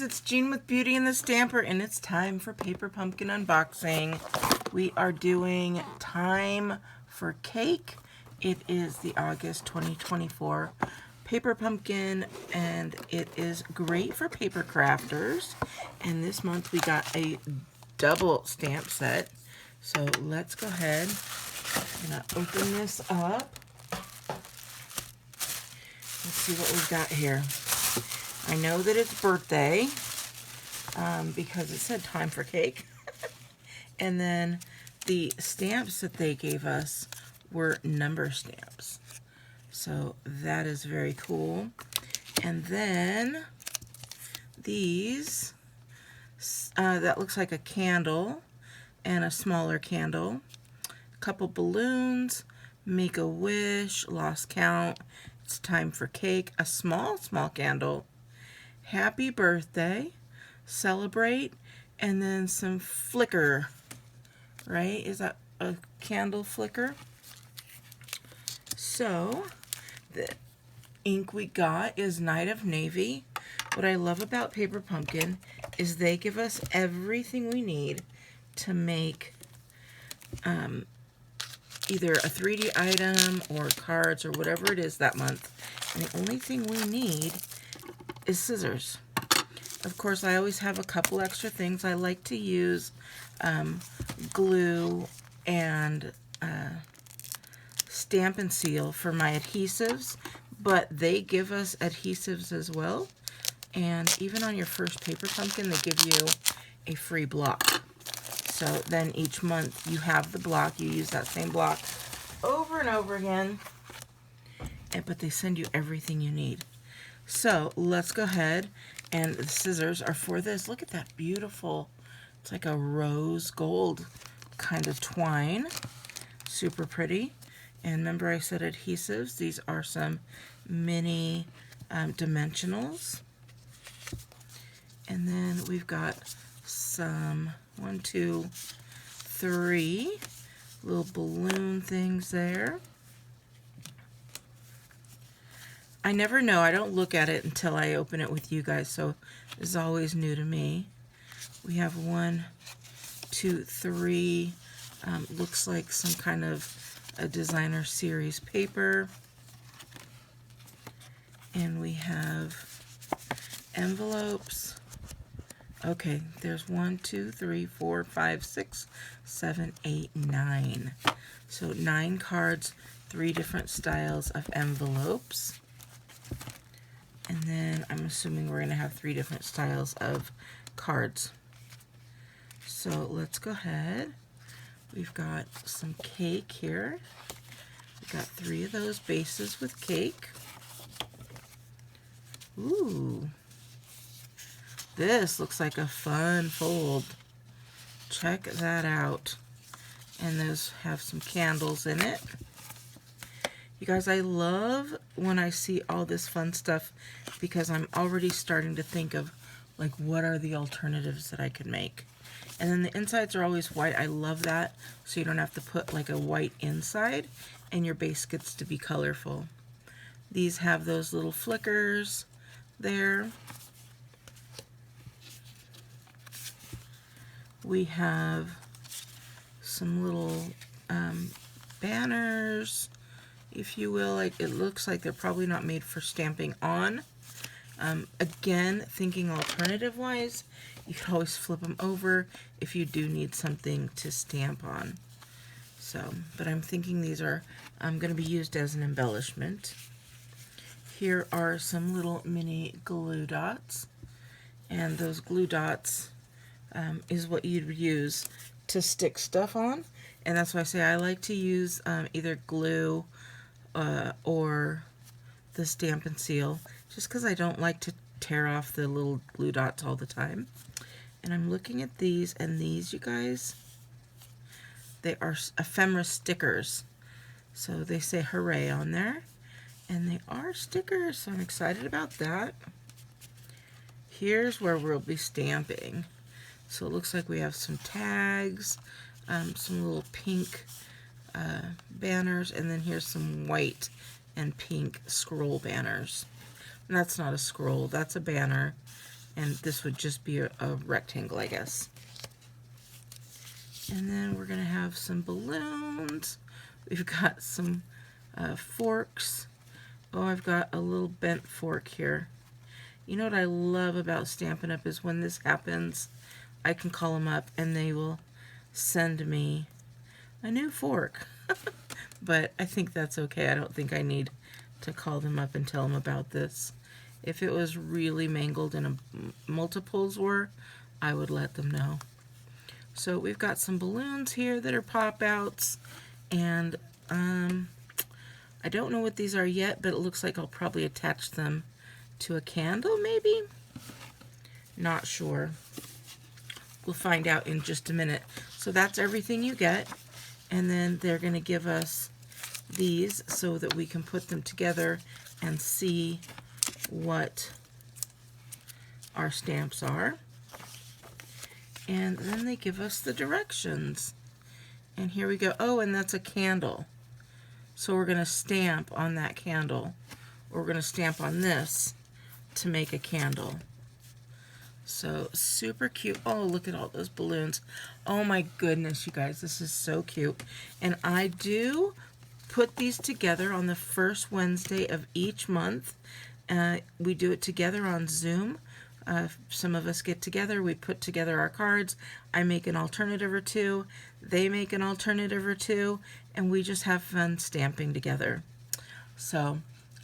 it's Jean with Beauty and the Stamper, and it's time for Paper Pumpkin unboxing. We are doing Time for Cake. It is the August 2024 Paper Pumpkin, and it is great for paper crafters. And this month we got a double stamp set. So let's go ahead. I'm going to open this up. Let's see what we've got here. I know that it's birthday because it said Time for Cake. And then the stamps that they gave us were number stamps. So that is very cool. And then these, that looks like a candle and a smaller candle. A couple balloons, make a wish, lost count, it's time for cake, a small candle, happy birthday, celebrate, and then some flicker, right? Is that a candle flicker? So the ink we got is Night of Navy. What I love about Paper Pumpkin is they give us everything we need to make either a 3D item or cards or whatever it is that month. And the only thing we need is scissors. Of course, I always have a couple extra things. I like to use glue and Stampin' Seal for my adhesives, but they give us adhesives as well. And even on your first Paper Pumpkin, they give you a free block. So then each month you have the block, you use that same block over and over again, but they send you everything you need. So let's go ahead, and the scissors are for this. Look at that beautiful, it's like a rose gold kind of twine. Super pretty. And remember I said adhesives, these are some mini dimensionals. And then we've got some 1, 2, 3 little balloon things there. I never know. I don't look at it until I open it with you guys, so this is always new to me. We have 1, 2, 3. Looks like some kind of a designer series paper. And we have envelopes. Okay, there's 1, 2, 3, 4, 5, 6, 7, 8, 9. So 9 cards, 3 different styles of envelopes. And then I'm assuming we're going to have 3 different styles of cards. So let's go ahead. We've got some cake here. We've got 3 of those bases with cake. Ooh. This looks like a fun fold. Check that out. And those have some candles in it. You guys, I love when I see all this fun stuff because I'm already starting to think of like what are the alternatives that I could make. And then the insides are always white. I love that, so you don't have to put like a white inside and your base gets to be colorful. These have those little flickers there. We have some little banners, if you will. Like, it looks like they're probably not made for stamping on. Again, thinking alternative wise, you could always flip them over if you do need something to stamp on. So, but I'm thinking these are going to be used as an embellishment. Here are some little mini glue dots, and those glue dots is what you'd use to stick stuff on, and that's why I say I like to use either glue or the Stampin' Seal, just because I don't like to tear off the little glue dots all the time. And I'm looking at these, and these, you guys, they are ephemera stickers. So they say hooray on there, and they are stickers, so I'm excited about that. Here's where we'll be stamping. So it looks like we have some tags, some little pink banners, and then here's some white and pink scroll banners. And that's not a scroll, that's a banner. And this would just be a rectangle, I guess. And then we're going to have some balloons. We've got some forks. Oh, I've got a little bent fork here. You know what I love about Stampin' Up! Is when this happens, I can call them up and they will send me a new fork. But I think that's okay. I don't think I need to call them up and tell them about this. If it was really mangled and multiples were, I would let them know. So we've got some balloons here that are pop-outs, and I don't know what these are yet, but it looks like I'll probably attach them to a candle, maybe? Not sure. We'll find out in just a minute. So that's everything you get, and then they're going to give us these so that we can put them together and see what our stamps are. And then they give us the directions. And here we go. Oh, and that's a candle. So we're going to stamp on that candle. Or we're going to stamp on this to make a candle. So super cute. Oh, look at all those balloons. Oh my goodness, you guys, this is so cute. And I do put these together on the first Wednesday of each month. We do it together on Zoom. Some of us get together, we put together our cards, I make an alternative or two, they make an alternative or two, and we just have fun stamping together. So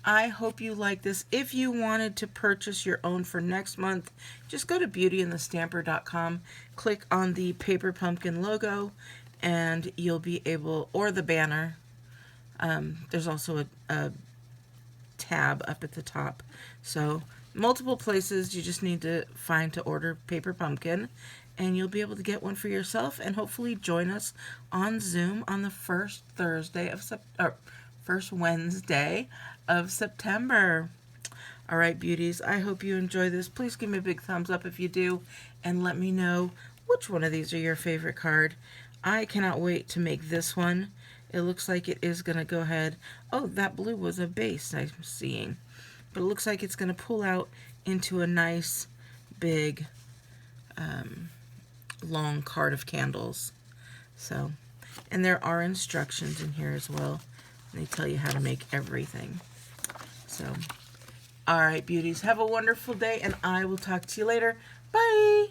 I hope you like this. If you wanted to purchase your own for next month, just go to BeautyandtheStamper.com, click on the Paper Pumpkin logo, and you'll be able, or the banner. There's also a tab up at the top. So multiple places you just need to find to order Paper Pumpkin, and you'll be able to get one for yourself and hopefully join us on Zoom on the first Wednesday of September. All right, beauties, I hope you enjoy this. Please give me a big thumbs up if you do, and let me know which one of these are your favorite card. I cannot wait to make this one. It looks like it is going to go ahead. Oh, that blue was a base I'm seeing. But it looks like it's going to pull out into a nice, big, long card of candles. So, and there are instructions in here as well. And they tell you how to make everything. So, all right, beauties, have a wonderful day, and I will talk to you later. Bye!